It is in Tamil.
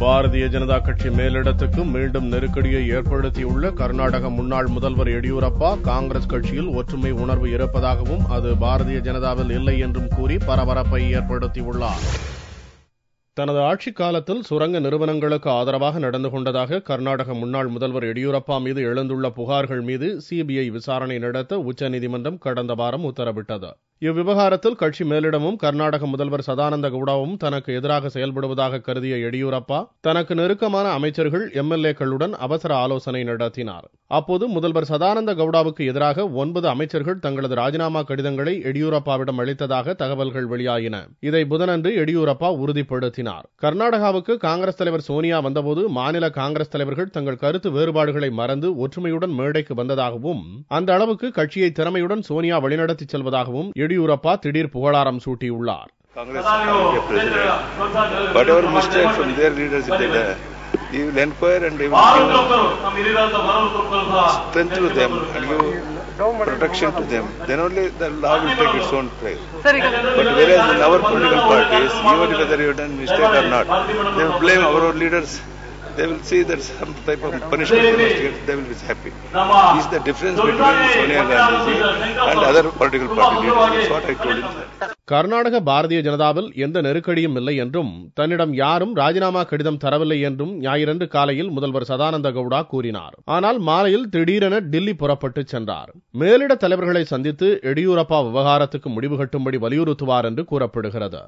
பாரதிய ஜனதா கட்சி மேலிடத்துக்கு மீண்டும் நெருக்கடியை ஏற்படுத்தியுள்ள கர்நாடக முன்னாள் முதல்வர் எடியூரப்பா காங்கிரஸ் கட்சியில் ஒற்றுமை உணர்வு இருப்பதாகவும் அது பாரதிய ஜனதாவில் இல்லை என்றும் கூறி பரபரப்பை ஏற்படுத்தியுள்ளார். தனது ஆட்சிக் காலத்தில் சுரங்க நிறுவனங்களுக்கு ஆதரவாக நடந்து கொண்டதாக கர்நாடக முன்னாள் முதல்வர் எடியூரப்பா மீது எழுந்துள்ள புகார்கள் மீது சிபிஐ விசாரணை நடத்த உச்சநீதிமன்றம் கடந்த வாரம் உத்தரவிட்டது. இவ்விவகாரத்தில் கட்சி மேலிடமும் கர்நாடக முதல்வர் சதானந்த கவுடாவும் தனக்கு எதிராக செயல்படுவதாக கருதிய எடியூரப்பா தனக்கு நெருக்கமான அமைச்சர்கள் எம்எல்ஏக்களுடன் அவசர ஆலோசனை நடத்தினார். அப்போது முதல்வர் சதானந்த கவுடாவுக்கு எதிராக 9 அமைச்சர்கள் தங்களது ராஜினாமா கடிதங்களை எடியூரப்பாவிடம் அளித்ததாக தகவல்கள் வெளியாயின. இதை புதனன்று எடியூரப்பா உறுதிப்படுத்தினார். கர்நாடகாவுக்கு காங்கிரஸ் தலைவர் சோனியா வந்தபோது மாநில காங்கிரஸ் தலைவர்கள் தங்கள் கருத்து வேறுபாடுகளை மறந்து ஒற்றுமையுடன் மேடைக்கு வந்ததாகவும் அந்த அளவுக்கு கட்சியை திறமையுடன் சோனியா வழிநடத்தி செல்வதாகவும் எடியூரப்பா திடீர் புகழாரம் சூட்டியுள்ளார். He will inquire and he will give strength to them and give protection to them. Then only the law will take its own place. But whereas in our political parties, even whether you have done mistake or not, they will blame our own leaders. They will see that some type of punishment they must get, they will be happy. This is the difference between Sonia Gandhi and other political party leaders. That's what I told him. Karnataka Bharatiya ஜனதாவில் எந்த நெருக்கடியும் இல்லை என்றும் தன்னிடம் யாரும் ராஜினாமா கடிதம் தரவில்லை என்றும் ஞாயிறன்று காலையில் முதல்வர் சதானந்த கவுடா கூறினார். ஆனால் மாலையில் திடீரென டில்லி புறப்பட்டு சென்றார். மேலிட தலைவர்களை சந்தித்து எடியூரப்பா விவகாரத்துக்கு முடிவு கட்டும்படி வலியுறுத்துவார் என்று கூறப்படுகிறது.